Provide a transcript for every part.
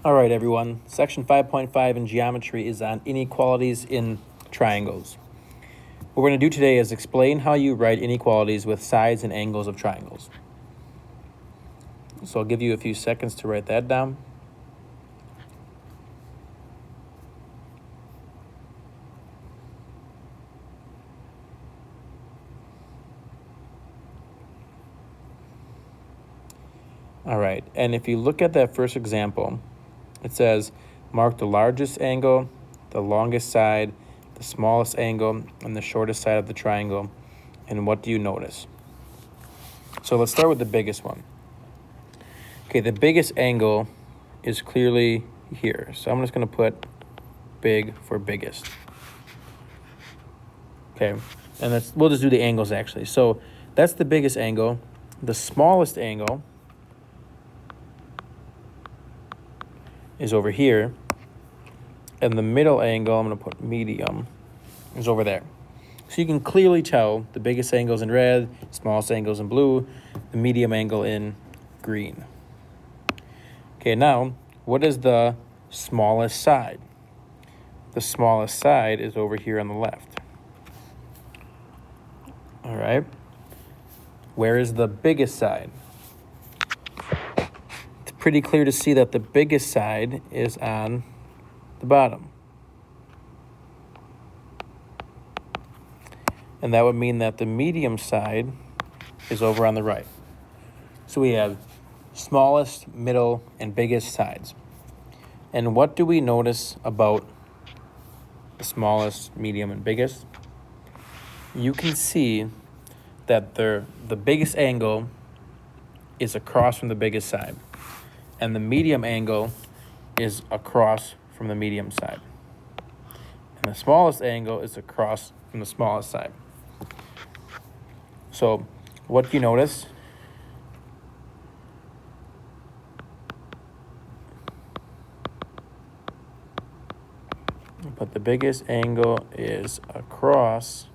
All right, everyone. Section 5.5 in geometry is on inequalities in triangles. What we're going to do today is explain how you write inequalities with sides and angles of triangles. So I'll give you a few seconds to write that down. All right, and if you look at that first example, it says mark the largest angle, the longest side, the smallest angle, and the shortest side of the triangle. And what do you notice? So let's start with the biggest one. Okay, the biggest angle is clearly here. So I'm just going to put big for biggest. Okay, and we'll just do the angles actually. So that's the biggest angle. The smallest angle is over here, and the middle angle, I'm going to put medium, is over there. So you can clearly tell the biggest angle is in red, smallest angle is in blue, the medium angle in green. Okay, now, what is the smallest side? The smallest side is over here on the left. All right. Where is the biggest side? It's pretty clear to see that the biggest side is on the bottom. And that would mean that the medium side is over on the right. So we have smallest, middle, and biggest sides. And what do we notice about the smallest, medium, and biggest? You can see that the biggest angle is across from the biggest side, and the medium angle is across from the medium side, and the smallest angle is across from the smallest side. So what do you notice? But the biggest angle is across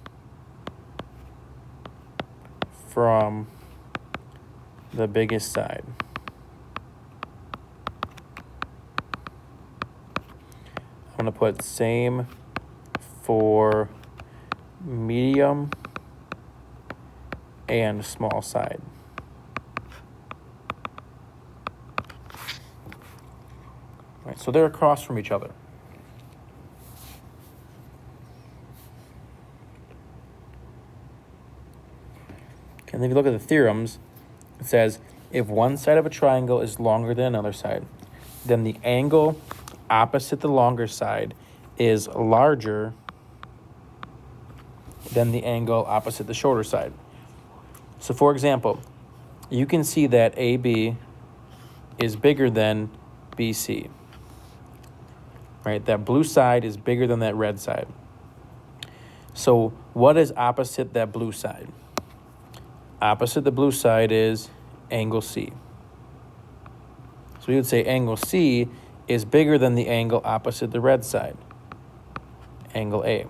from the biggest side. I'm going to put same for medium and small side. All right, so they're across from each other. And if you look at the theorems, it says if one side of a triangle is longer than another side, then the angle opposite the longer side is larger than the angle opposite the shorter side. So for example, you can see that AB is bigger than BC. Right? That blue side is bigger than that red side. So what is opposite that blue side? Opposite the blue side is angle C. So we would say angle C is bigger than the angle opposite the red side, angle A.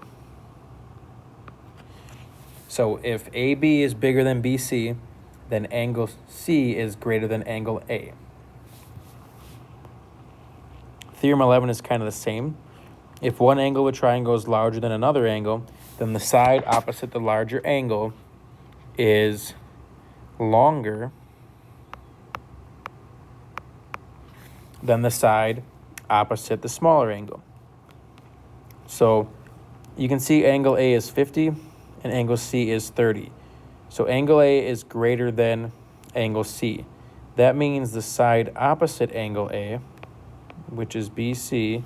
So if AB is bigger than BC, then angle C is greater than angle A. Theorem 11 is kind of the same. If one angle of a triangle is larger than another angle, then the side opposite the larger angle is longer than the side opposite the smaller angle. So you can see angle A is 50 and angle C is 30. So angle A is greater than angle C. That means the side opposite angle A, which is BC,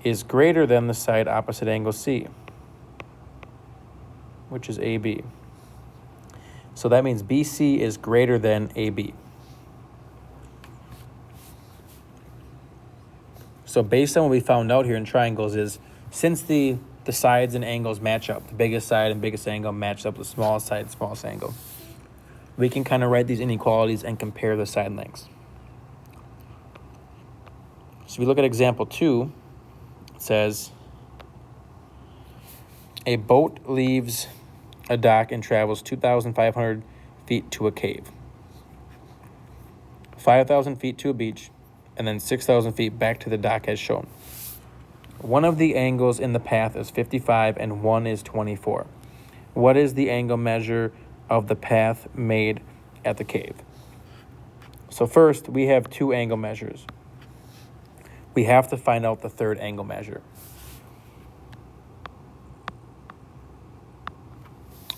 is greater than the side opposite angle C, which is AB. So that means BC is greater than AB. So based on what we found out here in triangles is, since the sides and angles match up, the biggest side and biggest angle match up with the smallest side and smallest angle, we can kind of write these inequalities and compare the side lengths. So if we look at example 2, it says, a boat leaves a dock and travels 2,500 feet to a cave, 5,000 feet to a beach, and then 6,000 feet back to the dock as shown. One of the angles in the path is 55 and one is 24. What is the angle measure of the path made at the cave? So first, we have two angle measures. We have to find out the third angle measure.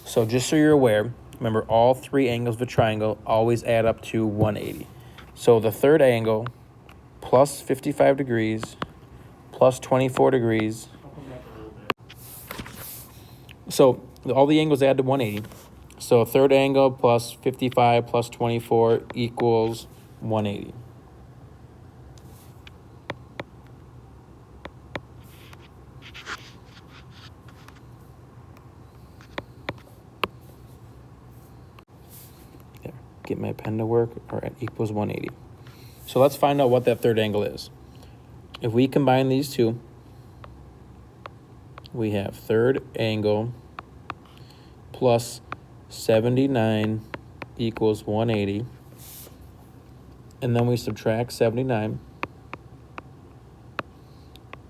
So just so you're aware, remember all three angles of a triangle always add up to 180. So the third angle plus 55 degrees plus 24 degrees. So all the angles add to 180. So third angle plus 55 plus 24 equals 180. There, get my pen to work. All right, equals 180. So let's find out what that third angle is. If we combine these two, we have third angle plus 79 equals 180. And then we subtract 79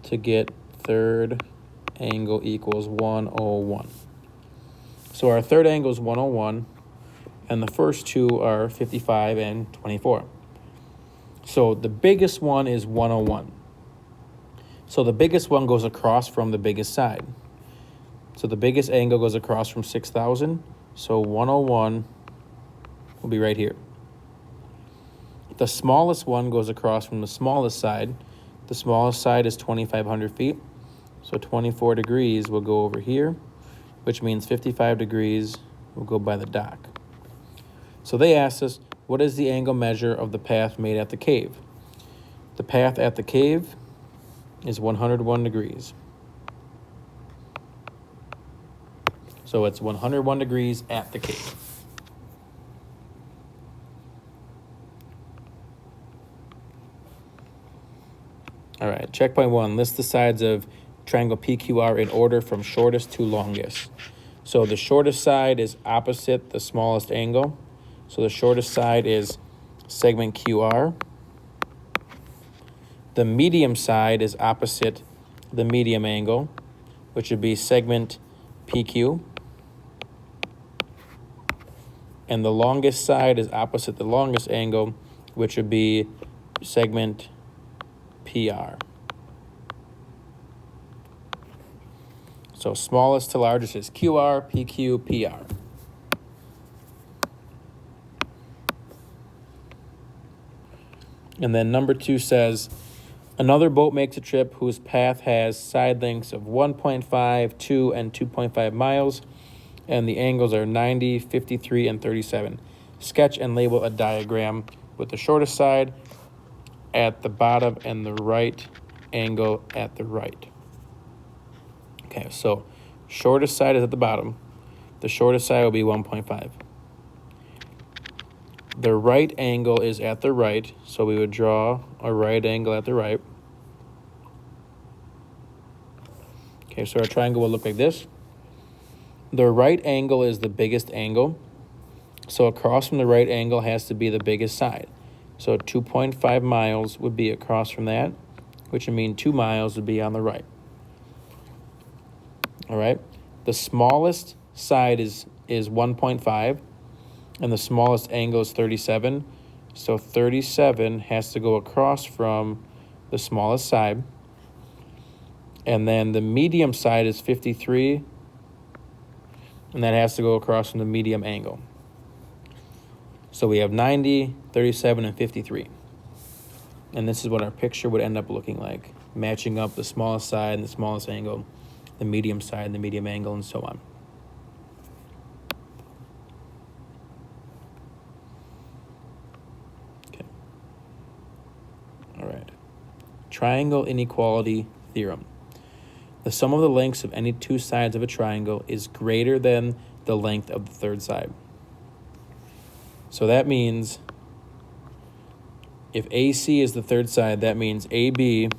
to get third angle equals 101. So our third angle is 101, and the first two are 55 and 24. So the biggest one is 101. So the biggest one goes across from the biggest side. So the biggest angle goes across from 6,000. So 101 will be right here. The smallest one goes across from the smallest side. The smallest side is 2,500 feet. So 24 degrees will go over here, which means 55 degrees will go by the dock. So they asked us, what is the angle measure of the path made at the cave? The path at the cave is 101 degrees. So it's 101 degrees at the cave. All right, checkpoint 1, list the sides of triangle PQR in order from shortest to longest. So the shortest side is opposite the smallest angle. So the shortest side is segment QR. The medium side is opposite the medium angle, which would be segment PQ. And the longest side is opposite the longest angle, which would be segment PR. So smallest to largest is QR, PQ, PR. And then number 2 says, another boat makes a trip whose path has side lengths of 1.5, 2, and 2.5 miles, and the angles are 90, 53, and 37. Sketch and label a diagram with the shortest side at the bottom and the right angle at the right. Okay, so shortest side is at the bottom. The shortest side will be 1.5. The right angle is at the right, so we would draw a right angle at the right. Okay, so our triangle will look like this. The right angle is the biggest angle, so across from the right angle has to be the biggest side. So 2.5 miles would be across from that, which would mean 2 miles would be on the right. All right, the smallest side is 1.5, and the smallest angle is 37. So 37 has to go across from the smallest side. And then the medium side is 53, and that has to go across from the medium angle. So we have 90, 37, and 53. And this is what our picture would end up looking like, matching up the smallest side and the smallest angle, the medium side and the medium angle, and so on. Okay. All right. Triangle inequality theorem. The sum of the lengths of any two sides of a triangle is greater than the length of the third side. So that means if AC is the third side, that means AB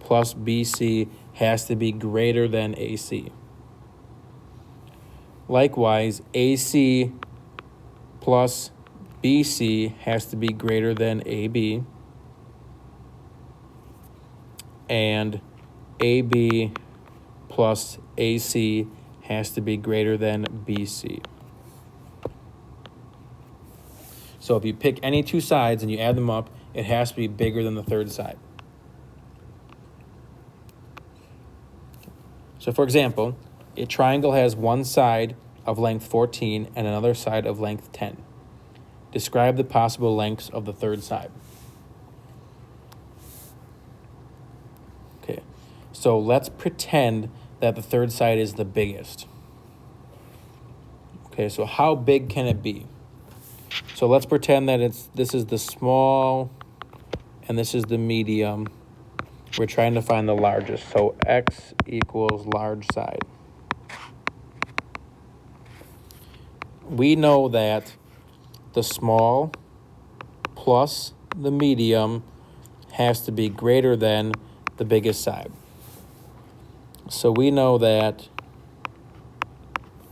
plus BC has to be greater than AC. Likewise, AC plus BC has to be greater than AB. and AB plus AC has to be greater than BC. So if you pick any two sides and you add them up, it has to be bigger than the third side. So for example, a triangle has one side of length 14 and another side of length 10. Describe the possible lengths of the third side. Okay, so let's pretend that the third side is the biggest. Okay, so how big can it be? So let's pretend that this is the small and this is the medium. We're trying to find the largest. So X equals large side. We know that the small plus the medium has to be greater than the biggest side. So we know that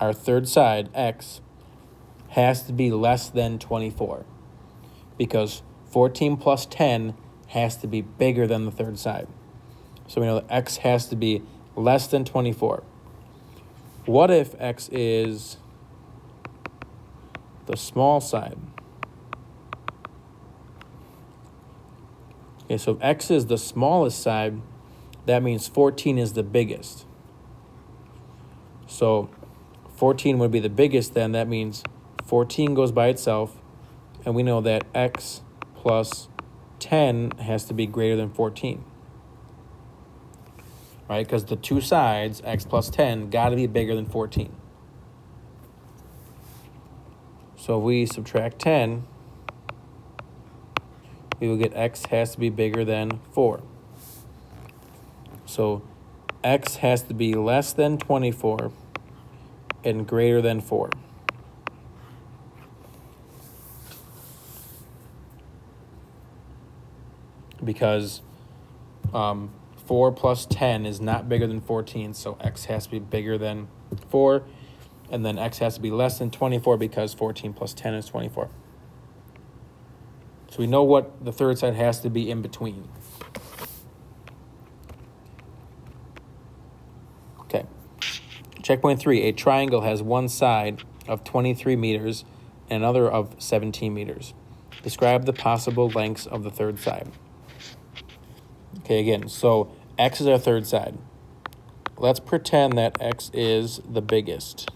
our third side, X, has to be less than 24 because 14 plus 10 has to be bigger than the third side. So we know that X has to be less than 24. What if X is the small side? Okay, so if X is the smallest side, that means 14 is the biggest. So 14 would be the biggest then. That means 14 goes by itself, and we know that X plus 10 has to be greater than 14. Right, because the two sides, X plus 10, got to be bigger than 14. So if we subtract 10, we will get X has to be bigger than 4. So X has to be less than 24 and greater than 4. Because 4 plus 10 is not bigger than 14, so X has to be bigger than 4. And then X has to be less than 24 because 14 plus 10 is 24. So we know what the third side has to be in between. Okay. Checkpoint 3. A triangle has one side of 23 meters and another of 17 meters. Describe the possible lengths of the third side. Okay, again, so X is our third side. Let's pretend that X is the biggest.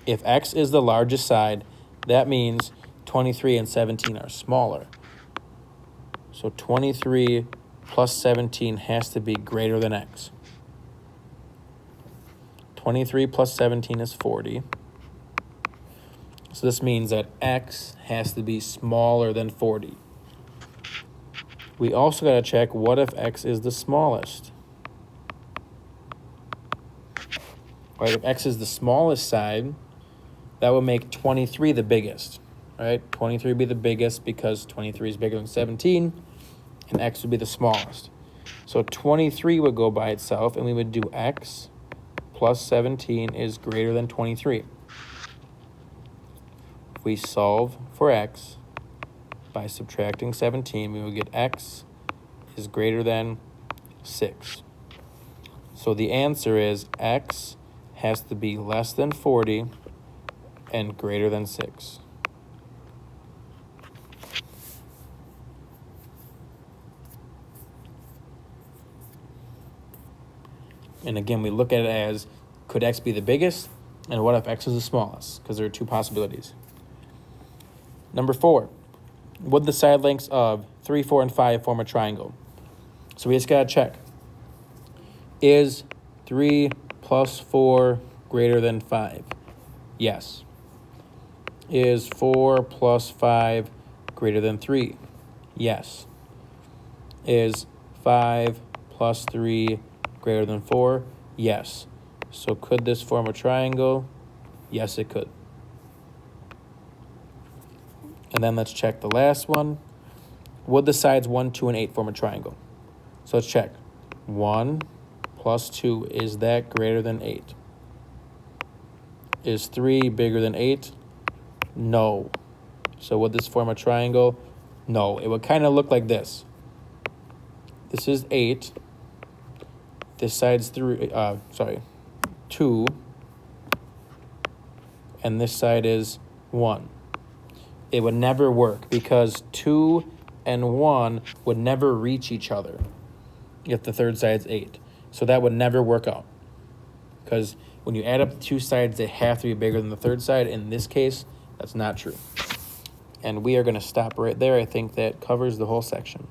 If X is the largest side, that means 23 and 17 are smaller. So 23 plus 17 has to be greater than X. 23 plus 17 is 40. So this means that X has to be smaller than 40. We also got to check, what if X is the smallest? Right, if X is the smallest side, that would make 23 the biggest, right? 23 would be the biggest because 23 is bigger than 17, and X would be the smallest. So 23 would go by itself, and we would do X plus 17 is greater than 23. If we solve for X by subtracting 17, we would get X is greater than 6. So the answer is X has to be less than 40 and greater than 6. And again, we look at it as, could X be the biggest? And what if X is the smallest? Because there are two possibilities. Number 4, would the side lengths of 3, 4, and 5 form a triangle? So we just got to check. Is 3 plus 4 greater than 5? Yes. Is 4 plus 5 greater than 3? Yes. Is 5 plus 3 greater than 4? Yes. So could this form a triangle? Yes, it could. And then let's check the last one. Would the sides 1, 2, and 8 form a triangle? So let's check. 1 plus 2, is that greater than 8? Is 3 bigger than 8? No. So would this form a triangle? No. It would kind of look like this. this is 8. This side's 2. And this side is 1. It would never work because 2 and 1 would never reach each other if the third side's 8. So that would never work out. Because when you add up the two sides, they have to be bigger than the third side. In this case, that's not true. And we are going to stop right there. I think that covers the whole section.